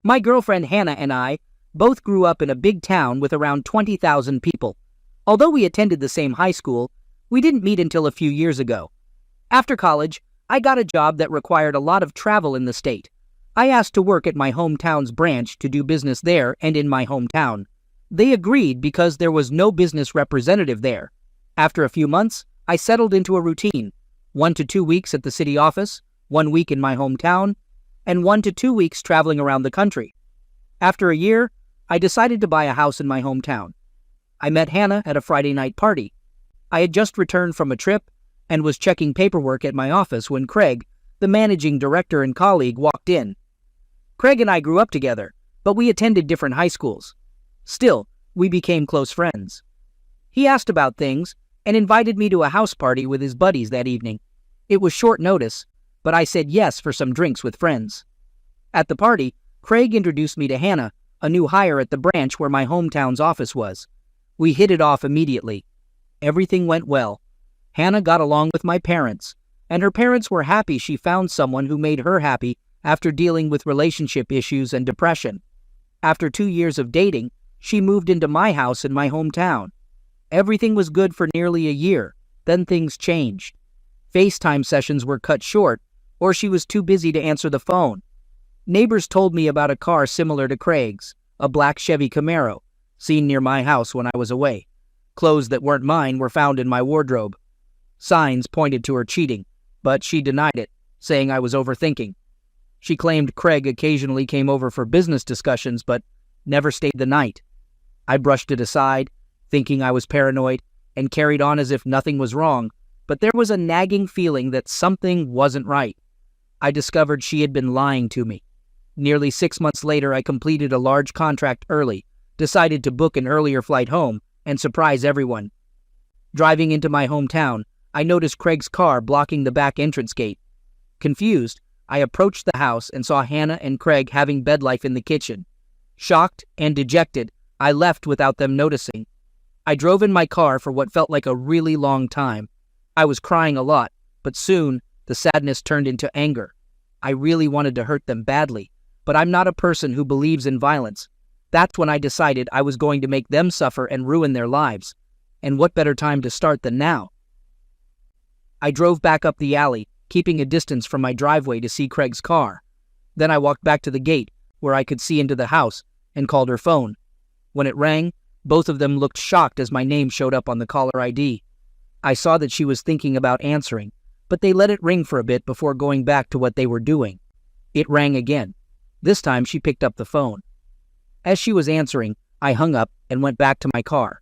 My girlfriend Hannah and I both grew up in a big town with around 20,000 people. Although we attended the same high school, we didn't meet until a few years ago. After college, I got a job that required a lot of travel in the state. I asked to work at my hometown's branch to do business there and in my hometown. They agreed because there was no business representative there. After a few months, I settled into a routine: 1 to 2 weeks at the city office, 1 week in my hometown, and 1 to 2 weeks traveling around the country. After a year, I decided to buy a house in my hometown. I met Hannah at a Friday night party. I had just returned from a trip and was checking paperwork at my office when Craig, the managing director and colleague, walked in. Craig and I grew up together, but we attended different high schools. Still, we became close friends. He asked about things and invited me to a house party with his buddies that evening. It was short notice, but I said yes for some drinks with friends. At the party, Craig introduced me to Hannah, a new hire at the branch where my hometown's office was. We hit it off immediately. Everything went well. Hannah got along with my parents, and her parents were happy she found someone who made her happy after dealing with relationship issues and depression. After 2 years of dating, she moved into my house in my hometown. Everything was good for nearly a year, then things changed. FaceTime sessions were cut short, or she was too busy to answer the phone. Neighbors told me about a car similar to Craig's, a black Chevy Camaro, seen near my house when I was away. Clothes that weren't mine were found in my wardrobe. Signs pointed to her cheating, but she denied it, saying I was overthinking. She claimed Craig occasionally came over for business discussions, but never stayed the night. I brushed it aside, thinking I was paranoid, and carried on as if nothing was wrong, but there was a nagging feeling that something wasn't right. I discovered she had been lying to me. Nearly 6 months later, I completed a large contract early, decided to book an earlier flight home, and surprise everyone. Driving into my hometown, I noticed Craig's car blocking the back entrance gate. Confused, I approached the house and saw Hannah and Craig having bed life in the kitchen. Shocked and dejected, I left without them noticing. I drove in my car for what felt like a really long time. I was crying a lot, but soon the sadness turned into anger. I really wanted to hurt them badly, but I'm not a person who believes in violence. That's when I decided I was going to make them suffer and ruin their lives. And what better time to start than now? I drove back up the alley, keeping a distance from my driveway to see Craig's car. Then I walked back to the gate, where I could see into the house, and called her phone. When it rang, both of them looked shocked as my name showed up on the caller ID. I saw that she was thinking about answering, but they let it ring for a bit before going back to what they were doing. It rang again. This time she picked up the phone. As she was answering, I hung up and went back to my car.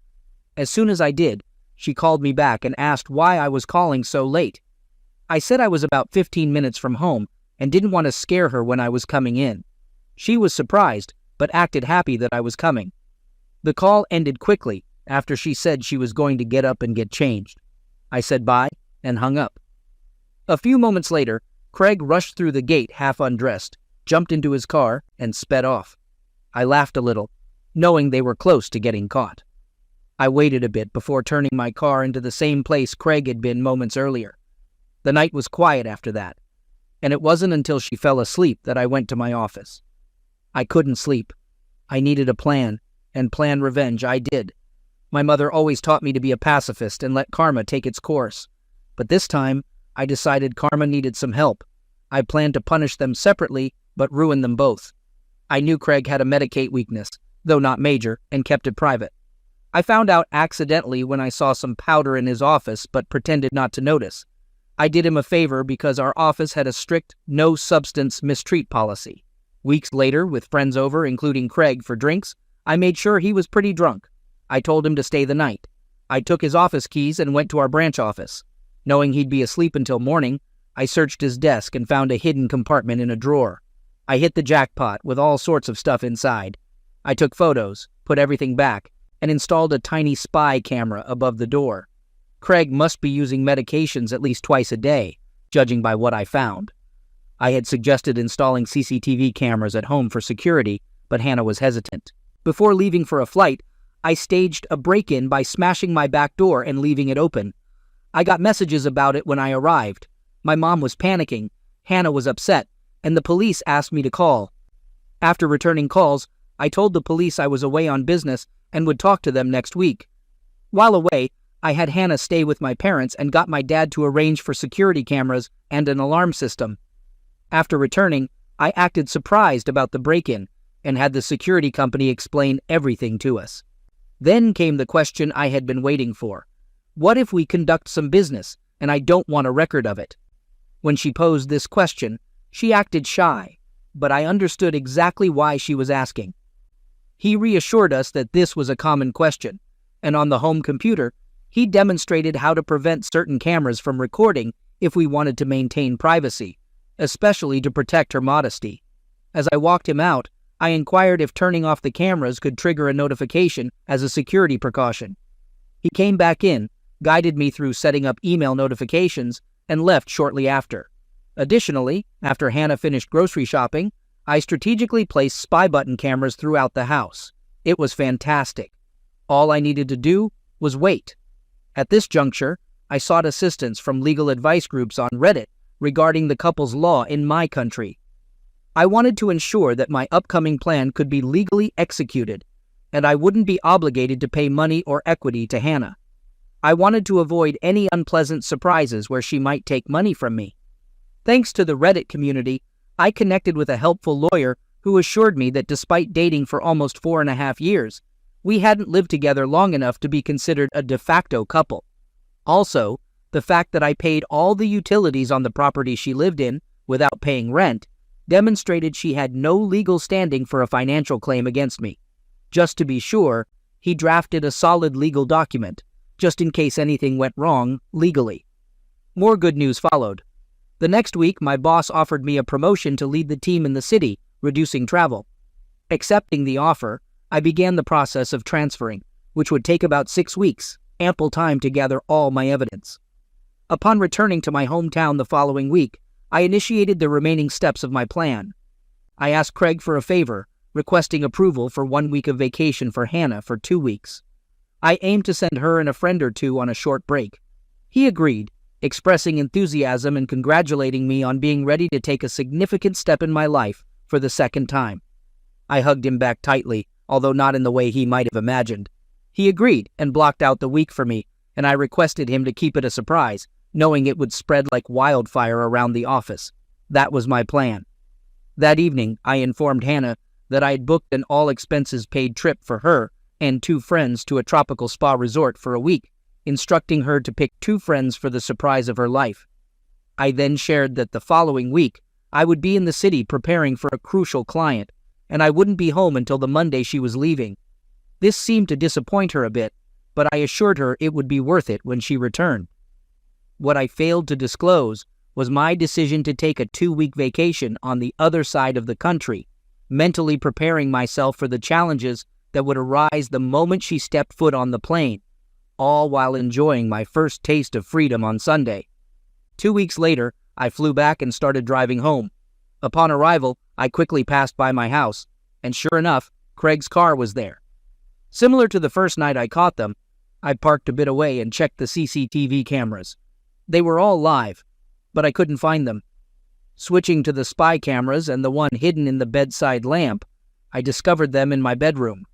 As soon as I did, she called me back and asked why I was calling so late. I said I was about 15 minutes from home and didn't want to scare her when I was coming in. She was surprised, but acted happy that I was coming. The call ended quickly after she said she was going to get up and get changed. I said bye and hung up. A few moments later, Craig rushed through the gate half undressed, jumped into his car, and sped off. I laughed a little, knowing they were close to getting caught. I waited a bit before turning my car into the same place Craig had been moments earlier. The night was quiet after that, and it wasn't until she fell asleep that I went to my office. I couldn't sleep. I needed a plan, and plan revenge I did. My mother always taught me to be a pacifist and let karma take its course. But this time, I decided karma needed some help. I planned to punish them separately, but ruin them both. I knew Craig had a Medicaid weakness, though not major, and kept it private. I found out accidentally when I saw some powder in his office, but pretended not to notice. I did him a favor because our office had a strict no-substance mistreat policy. Weeks later, with friends over, including Craig, for drinks, I made sure he was pretty drunk. I told him to stay the night. I took his office keys and went to our branch office. Knowing he'd be asleep until morning, I searched his desk and found a hidden compartment in a drawer. I hit the jackpot with all sorts of stuff inside. I took photos, put everything back, and installed a tiny spy camera above the door. Craig must be using medications at least twice a day, judging by what I found. I had suggested installing CCTV cameras at home for security, but Hannah was hesitant. Before leaving for a flight, I staged a break-in by smashing my back door and leaving it open. I got messages about it when I arrived. My mom was panicking, Hannah was upset, and the police asked me to call. After returning calls, I told the police I was away on business and would talk to them next week. While away, I had Hannah stay with my parents and got my dad to arrange for security cameras and an alarm system. After returning, I acted surprised about the break-in and had the security company explain everything to us. Then came the question I had been waiting for. What if we conduct some business and I don't want a record of it? When she posed this question, she acted shy, but I understood exactly why she was asking. He reassured us that this was a common question, and on the home computer, he demonstrated how to prevent certain cameras from recording if we wanted to maintain privacy, especially to protect her modesty. As I walked him out, I inquired if turning off the cameras could trigger a notification as a security precaution. He came back in, guided me through setting up email notifications, and left shortly after. Additionally, after Hannah finished grocery shopping, I strategically placed spy button cameras throughout the house. It was fantastic. All I needed to do was wait. At this juncture, I sought assistance from legal advice groups on Reddit regarding the couple's law in my country. I wanted to ensure that my upcoming plan could be legally executed, and I wouldn't be obligated to pay money or equity to Hannah. I wanted to avoid any unpleasant surprises where she might take money from me. Thanks to the Reddit community, I connected with a helpful lawyer who assured me that despite dating for almost 4.5 years, we hadn't lived together long enough to be considered a de facto couple. Also, the fact that I paid all the utilities on the property she lived in without paying rent demonstrated she had no legal standing for a financial claim against me. Just to be sure, he drafted a solid legal document, just in case anything went wrong legally. More good news followed. The next week, my boss offered me a promotion to lead the team in the city, reducing travel. Accepting the offer, I began the process of transferring, which would take about 6 weeks, ample time to gather all my evidence. Upon returning to my hometown the following week, I initiated the remaining steps of my plan. I asked Craig for a favor, requesting approval for 1 week of vacation for Hannah for 2 weeks. I aimed to send her and a friend or two on a short break. He agreed, expressing enthusiasm and congratulating me on being ready to take a significant step in my life for the second time. I hugged him back tightly, although not in the way he might have imagined. He agreed and blocked out the week for me, and I requested him to keep it a surprise, knowing it would spread like wildfire around the office. That was my plan. That evening, I informed Hannah that I had booked an all-expenses-paid trip for her and 2 friends to a tropical spa resort for a week, instructing her to pick 2 friends for the surprise of her life. I then shared that the following week, I would be in the city preparing for a crucial client, and I wouldn't be home until the Monday she was leaving. This seemed to disappoint her a bit, but I assured her it would be worth it when she returned. What I failed to disclose was my decision to take a 2-week vacation on the other side of the country, mentally preparing myself for the challenges that would arise the moment she stepped foot on the plane, all while enjoying my first taste of freedom on Sunday. 2 weeks later, I flew back and started driving home. Upon arrival, I quickly passed by my house, and sure enough, Craig's car was there. Similar to the first night I caught them, I parked a bit away and checked the CCTV cameras. They were all live, but I couldn't find them. Switching to the spy cameras and the one hidden in the bedside lamp, I discovered them in my bedroom.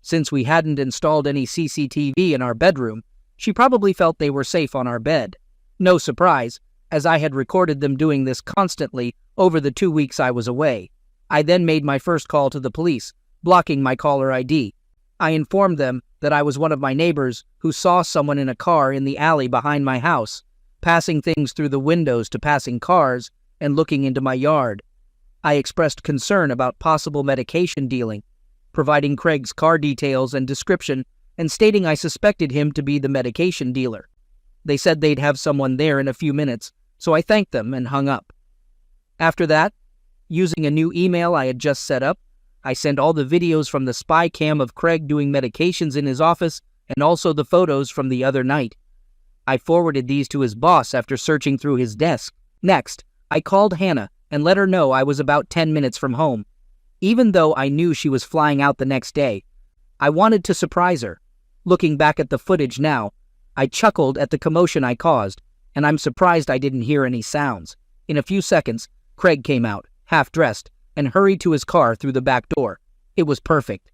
Since we hadn't installed any CCTV in our bedroom, she probably felt they were safe on our bed. No surprise, as I had recorded them doing this constantly over the 2 weeks I was away. I then made my first call to the police, blocking my caller ID. I informed them that I was one of my neighbors who saw someone in a car in the alley behind my house, passing things through the windows to passing cars and looking into my yard. I expressed concern about possible medication dealing, providing Craig's car details and description and stating I suspected him to be the medication dealer. They said they'd have someone there in a few minutes, so I thanked them and hung up. After that, using a new email I had just set up, I sent all the videos from the spy cam of Craig doing medications in his office and also the photos from the other night. I forwarded these to his boss after searching through his desk. Next, I called Hannah and let her know I was about 10 minutes from home. Even though I knew she was flying out the next day, I wanted to surprise her. Looking back at the footage now, I chuckled at the commotion I caused, and I'm surprised I didn't hear any sounds. In a few seconds, Craig came out, half-dressed, and hurried to his car through the back door. It was perfect.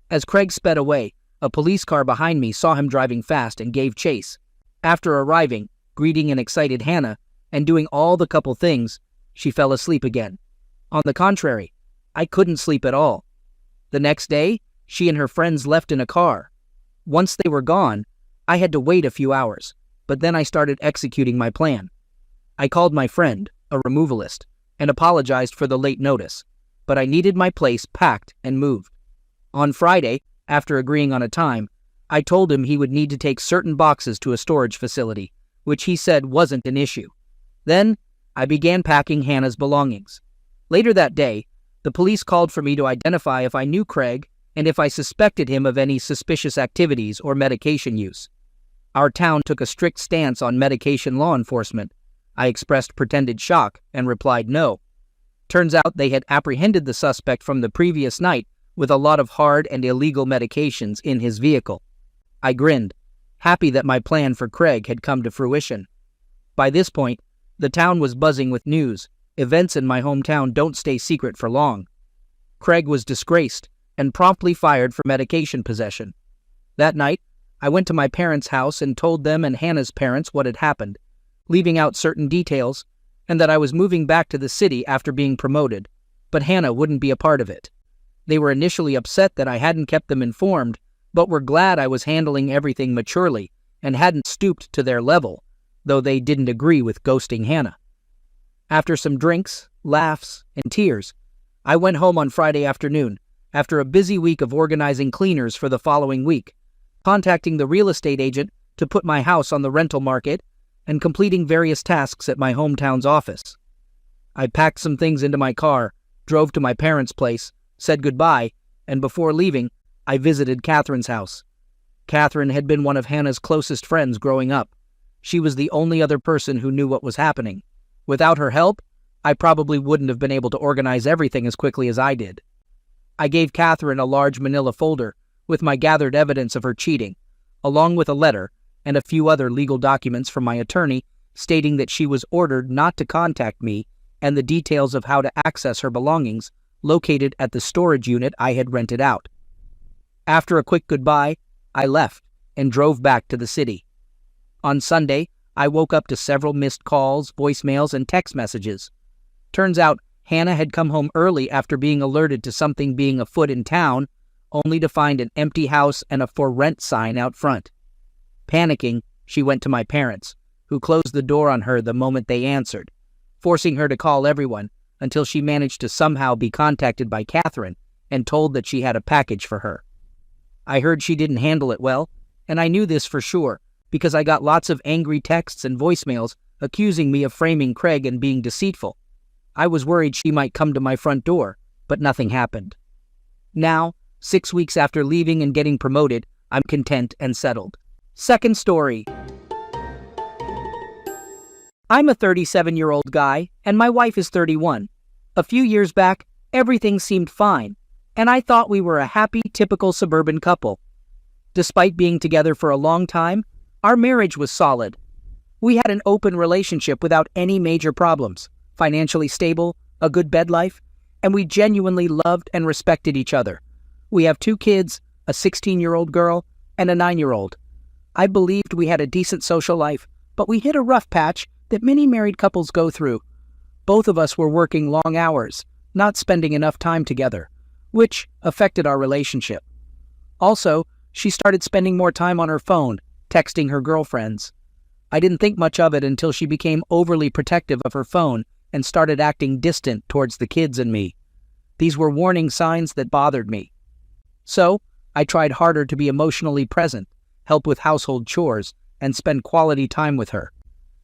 As Craig sped away, a police car behind me saw him driving fast and gave chase. After arriving, greeting an excited Hannah, and doing all the couple things, she fell asleep again. On the contrary, I couldn't sleep at all. The next day, she and her friends left in a car. Once they were gone, I had to wait a few hours, but then I started executing my plan. I called my friend, a removalist, and apologized for the late notice, but I needed my place packed and moved. On Friday, after agreeing on a time, I told him he would need to take certain boxes to a storage facility, which he said wasn't an issue. Then, I began packing Hannah's belongings. Later that day, the police called for me to identify if I knew Craig and if I suspected him of any suspicious activities or medication use. Our town took a strict stance on medication law enforcement. I expressed pretended shock and replied no. Turns out they had apprehended the suspect from the previous night with a lot of hard and illegal medications in his vehicle. I grinned, happy that my plan for Craig had come to fruition. By this point, the town was buzzing with news. Events in my hometown don't stay secret for long. Craig was disgraced and promptly fired for medication possession. That night, I went to my parents' house and told them and Hannah's parents what had happened, leaving out certain details, and that I was moving back to the city after being promoted, but Hannah wouldn't be a part of it. They were initially upset that I hadn't kept them informed, but were glad I was handling everything maturely and hadn't stooped to their level, though they didn't agree with ghosting Hannah. After some drinks, laughs, and tears, I went home on Friday afternoon, after a busy week of organizing cleaners for the following week, contacting the real estate agent to put my house on the rental market, and completing various tasks at my hometown's office. I packed some things into my car, drove to my parents' place, said goodbye, and before leaving, I visited Catherine's house. Catherine had been one of Hannah's closest friends growing up. She was the only other person who knew what was happening. Without her help, I probably wouldn't have been able to organize everything as quickly as I did. I gave Catherine a large manila folder with my gathered evidence of her cheating, along with a letter and a few other legal documents from my attorney stating that she was ordered not to contact me and the details of how to access her belongings located at the storage unit I had rented out. After a quick goodbye, I left and drove back to the city. On Sunday, I woke up to several missed calls, voicemails, and text messages. Turns out, Hannah had come home early after being alerted to something being afoot in town, only to find an empty house and a for rent sign out front. Panicking, she went to my parents, who closed the door on her the moment they answered, forcing her to call everyone until she managed to somehow be contacted by Catherine and told that she had a package for her. I heard she didn't handle it well, and I knew this for sure because I got lots of angry texts and voicemails accusing me of framing Craig and being deceitful. I was worried she might come to my front door, but nothing happened. Now, 6 weeks after leaving and getting promoted, I'm content and settled. Second story. I'm a 37-year-old guy, and my wife is 31. A few years back, everything seemed fine, and I thought we were a happy, typical suburban couple. Despite being together for a long time, our marriage was solid. We had an open relationship without any major problems, financially stable, a good bed life, and we genuinely loved and respected each other. We have 2 kids, a 16-year-old girl and a 9-year-old. I believed we had a decent social life, but we hit a rough patch that many married couples go through. Both of us were working long hours, not spending enough time together, which affected our relationship. Also, she started spending more time on her phone, texting her girlfriends. I didn't think much of it until she became overly protective of her phone and started acting distant towards the kids and me. These were warning signs that bothered me. So, I tried harder to be emotionally present, help with household chores, and spend quality time with her.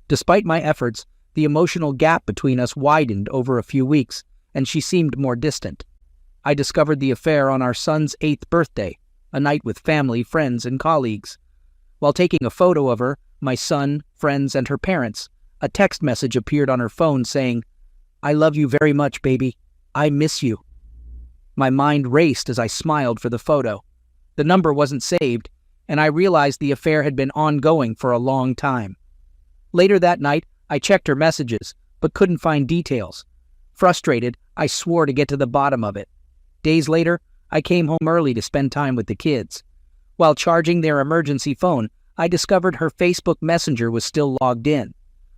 Despite my efforts, the emotional gap between us widened over a few weeks, and she seemed more distant. I discovered the affair on our son's 8th birthday, a night with family, friends, and colleagues. While taking a photo of her, my son, friends, and her parents, a text message appeared on her phone saying, "I love you very much, baby. I miss you." My mind raced as I smiled for the photo. The number wasn't saved, and I realized the affair had been ongoing for a long time. Later that night, I checked her messages, but couldn't find details. Frustrated, I swore to get to the bottom of it. Days later, I came home early to spend time with the kids. While charging their emergency phone, I discovered her Facebook Messenger was still logged in.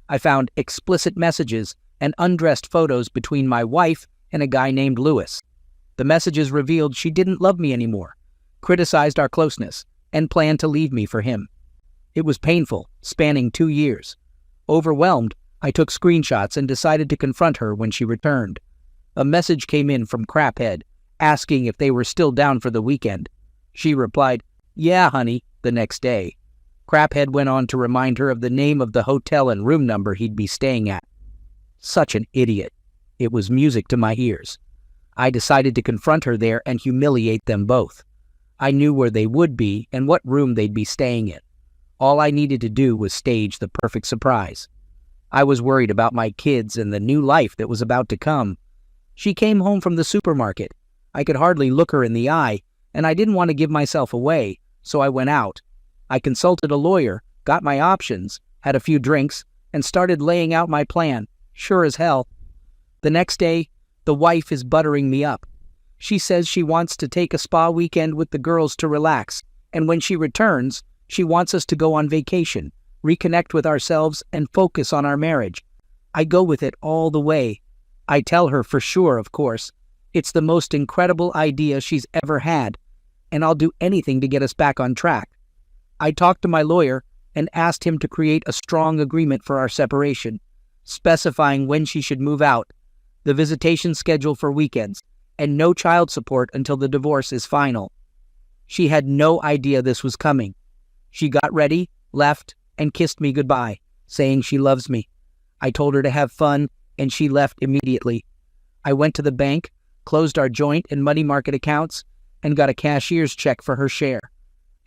I found explicit messages and undressed photos between my wife and a guy named Lewis. The messages revealed she didn't love me anymore, criticized our closeness, and planned to leave me for him. It was painful, spanning 2 years. Overwhelmed, I took screenshots and decided to confront her when she returned. A message came in from Craphead, asking if they were still down for the weekend. She replied, "Yeah, honey," the next day. Craphead went on to remind her of the name of the hotel and room number he'd be staying at. Such an idiot. It was music to my ears. I decided to confront her there and humiliate them both. I knew where they would be and what room they'd be staying in. All I needed to do was stage the perfect surprise. I was worried about my kids and the new life that was about to come. She came home from the supermarket. I could hardly look her in the eye, and I didn't want to give myself away, so I went out. I consulted a lawyer, got my options, had a few drinks, and started laying out my plan, sure as hell. The next day, the wife is buttering me up. She says she wants to take a spa weekend with the girls to relax, and when she returns, she wants us to go on vacation, reconnect with ourselves, and focus on our marriage. I go with it all the way. I tell her for sure, of course. It's the most incredible idea she's ever had, and I'll do anything to get us back on track. I talked to my lawyer and asked him to create a strong agreement for our separation, specifying when she should move out, the visitation schedule for weekends, and no child support until the divorce is final. She had no idea this was coming. She got ready, left, and kissed me goodbye, saying she loves me. I told her to have fun, and she left immediately. I went to the bank, closed our joint and money market accounts, and got a cashier's check for her share.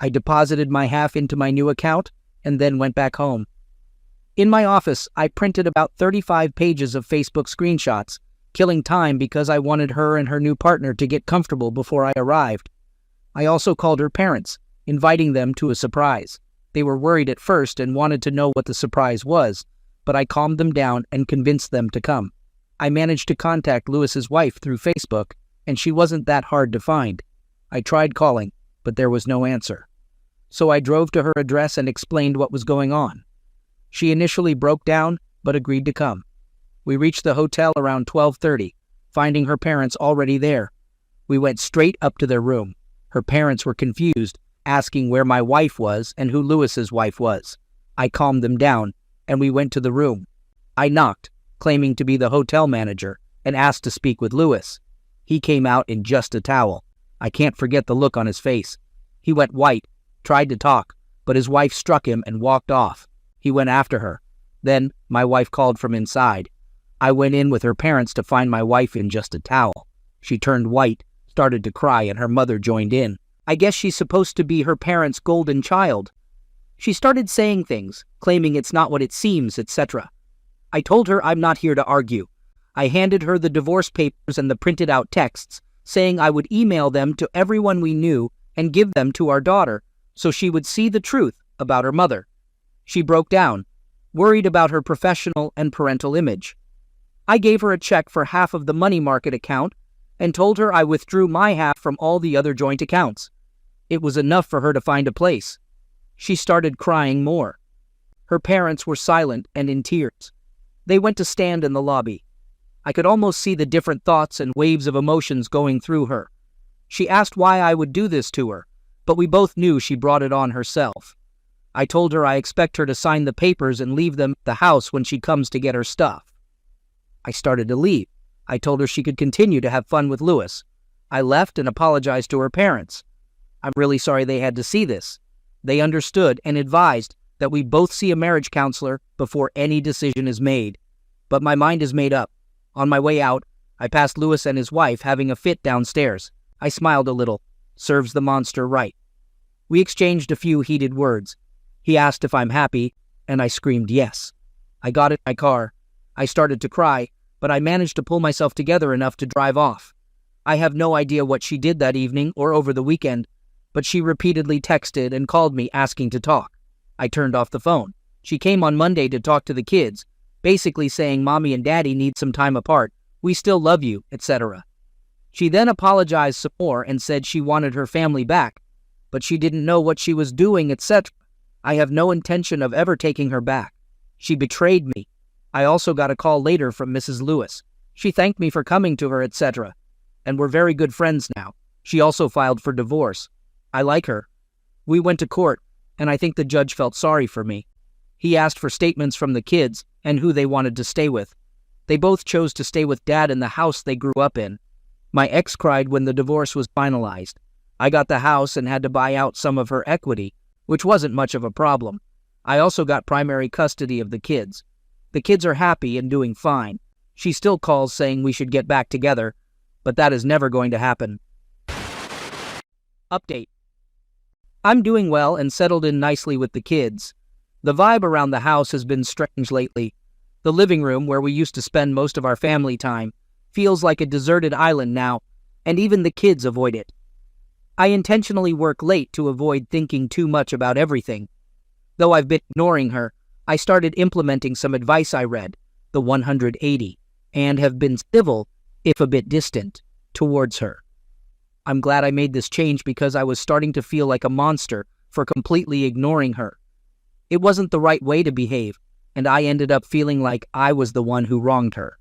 I deposited my half into my new account, and then went back home. In my office, I printed about 35 pages of Facebook screenshots, killing time because I wanted her and her new partner to get comfortable before I arrived. I also called her parents, inviting them to a surprise. They were worried at first and wanted to know what the surprise was, but I calmed them down and convinced them to come. I managed to contact Lewis's wife through Facebook, and she wasn't that hard to find. I tried calling, but there was no answer. So I drove to her address and explained what was going on. She initially broke down, but agreed to come. We reached the hotel around 12:30, finding her parents already there. We went straight up to their room. Her parents were confused, asking where my wife was and who Lewis's wife was. I calmed them down, and we went to the room. I knocked, claiming to be the hotel manager, and asked to speak with Lewis. He came out in just a towel. I can't forget the look on his face. He went white, tried to talk, but his wife struck him and walked off. He went after her. Then my wife called from inside. I went in with her parents to find my wife in just a towel. She turned white, started to cry, and her mother joined in. I guess she's supposed to be her parents' golden child. She started saying things, claiming it's not what it seems, etc. I told her I'm not here to argue. I handed her the divorce papers and the printed out texts, saying I would email them to everyone we knew and give them to our daughter so she would see the truth about her mother. She broke down, worried about her professional and parental image. I gave her a check for half of the money market account and told her I withdrew my half from all the other joint accounts. It was enough for her to find a place. She started crying more. Her parents were silent and in tears. They went to stand in the lobby. I could almost see the different thoughts and waves of emotions going through her. She asked why I would do this to her, but we both knew she brought it on herself. I told her I expect her to sign the papers and leave them at the house when she comes to get her stuff. I started to leave. I told her she could continue to have fun with Lewis. I left and apologized to her parents. I'm really sorry they had to see this. They understood and advised that we both see a marriage counselor before any decision is made. But my mind is made up. On my way out, I passed Lewis and his wife having a fit downstairs. I smiled a little. Serves the monster right. We exchanged a few heated words. He asked if I'm happy, and I screamed yes. I got in my car. I started to cry, but I managed to pull myself together enough to drive off. I have no idea what she did that evening or over the weekend, but she repeatedly texted and called me asking to talk. I turned off the phone. She came on Monday to talk to the kids, basically saying Mommy and Daddy need some time apart, We still love you, etc. She then apologized some more and said she wanted her family back, but she didn't know what she was doing, etc. I have no intention of ever taking her back. She betrayed me. I also got a call later from Mrs. Lewis. She thanked me for coming to her, etc. And we're very good friends now. She also filed for divorce. I like her. We went to court, and I think the judge felt sorry for me. He asked for statements from the kids and who they wanted to stay with. They both chose to stay with Dad in the house they grew up in. My ex cried when the divorce was finalized. I got the house and had to buy out some of her equity, which wasn't much of a problem. I also got primary custody of the kids. The kids are happy and doing fine. She still calls saying we should get back together, but that is never going to happen. Update. I'm doing well and settled in nicely with the kids. The vibe around the house has been strange lately. The living room, where we used to spend most of our family time, feels like a deserted island now, and even the kids avoid it. I intentionally work late to avoid thinking too much about everything. Though I've been ignoring her, I started implementing some advice I read, the 180, and have been civil, if a bit distant, towards her. I'm glad I made this change because I was starting to feel like a monster for completely ignoring her. It wasn't the right way to behave, and I ended up feeling like I was the one who wronged her.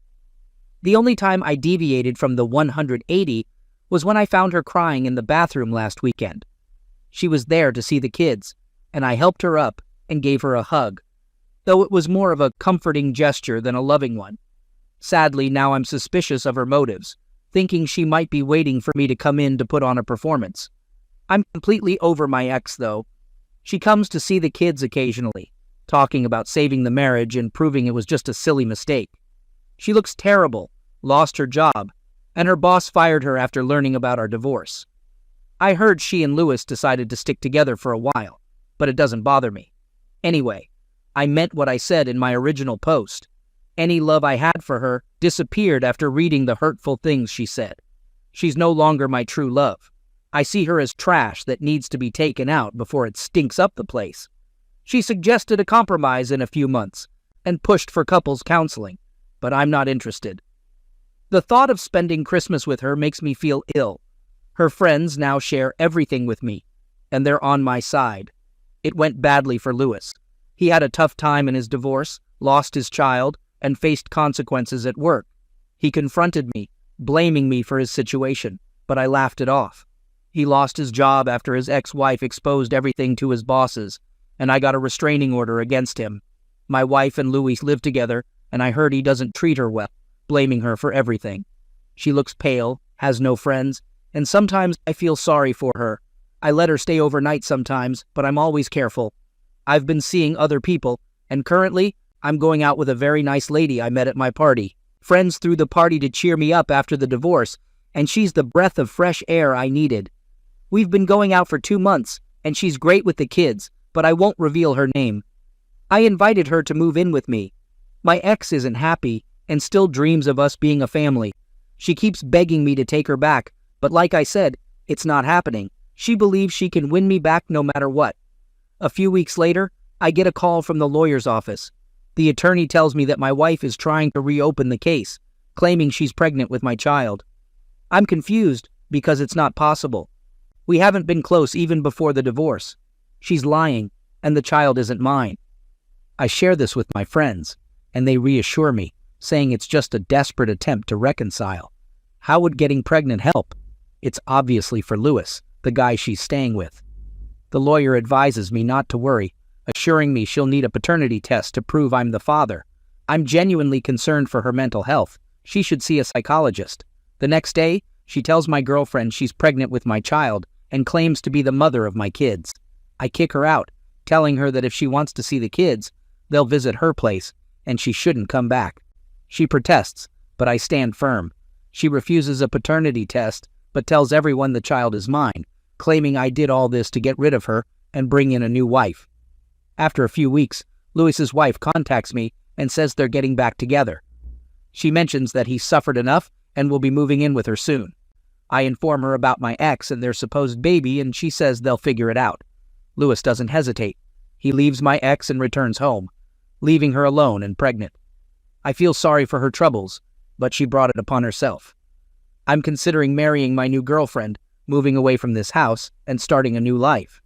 The only time I deviated from the 180 was when I found her crying in the bathroom last weekend. She was there to see the kids, and I helped her up and gave her a hug, though it was more of a comforting gesture than a loving one. Sadly, now I'm suspicious of her motives, thinking she might be waiting for me to come in to put on a performance. I'm completely over my ex, though. She comes to see the kids occasionally, talking about saving the marriage and proving it was just a silly mistake. She looks terrible, lost her job, and her boss fired her after learning about our divorce. I heard she and Lewis decided to stick together for a while, but it doesn't bother me. Anyway, I meant what I said in my original post. Any love I had for her disappeared after reading the hurtful things she said. She's no longer my true love. I see her as trash that needs to be taken out before it stinks up the place. She suggested a compromise in a few months and pushed for couples counseling, but I'm not interested. The thought of spending Christmas with her makes me feel ill. Her friends now share everything with me, and they're on my side. It went badly for Lewis. He had a tough time in his divorce, lost his child, and faced consequences at work. He confronted me, blaming me for his situation, but I laughed it off. He lost his job after his ex-wife exposed everything to his bosses, and I got a restraining order against him. My wife and Louis live together, and I heard he doesn't treat her well, blaming her for everything. She looks pale, has no friends, and sometimes I feel sorry for her. I let her stay overnight sometimes, but I'm always careful. I've been seeing other people, and currently, I'm going out with a very nice lady I met at my party. Friends threw the party to cheer me up after the divorce, and she's the breath of fresh air I needed. We've been going out for 2 months, and she's great with the kids, but I won't reveal her name. I invited her to move in with me. My ex isn't happy and still dreams of us being a family. She keeps begging me to take her back, but like I said, it's not happening. She believes she can win me back no matter what. A few weeks later, I get a call from the lawyer's office. The attorney tells me that my wife is trying to reopen the case, claiming she's pregnant with my child. I'm confused because it's not possible. We haven't been close even before the divorce. She's lying, and the child isn't mine. I share this with my friends, and they reassure me, saying it's just a desperate attempt to reconcile. How would getting pregnant help? It's obviously for Lewis, the guy she's staying with. The lawyer advises me not to worry, assuring me she'll need a paternity test to prove I'm the father. I'm genuinely concerned for her mental health. She should see a psychologist. The next day, she tells my girlfriend she's pregnant with my child and claims to be the mother of my kids. I kick her out, telling her that if she wants to see the kids, they'll visit her place, and she shouldn't come back. She protests, but I stand firm. She refuses a paternity test, but tells everyone the child is mine, claiming I did all this to get rid of her and bring in a new wife. After a few weeks, Louis's wife contacts me and says they're getting back together. She mentions that he's suffered enough and will be moving in with her soon. I inform her about my ex and their supposed baby, and she says they'll figure it out. Louis doesn't hesitate. He leaves my ex and returns home, leaving her alone and pregnant. I feel sorry for her troubles, but she brought it upon herself. I'm considering marrying my new girlfriend, moving away from this house, and starting a new life.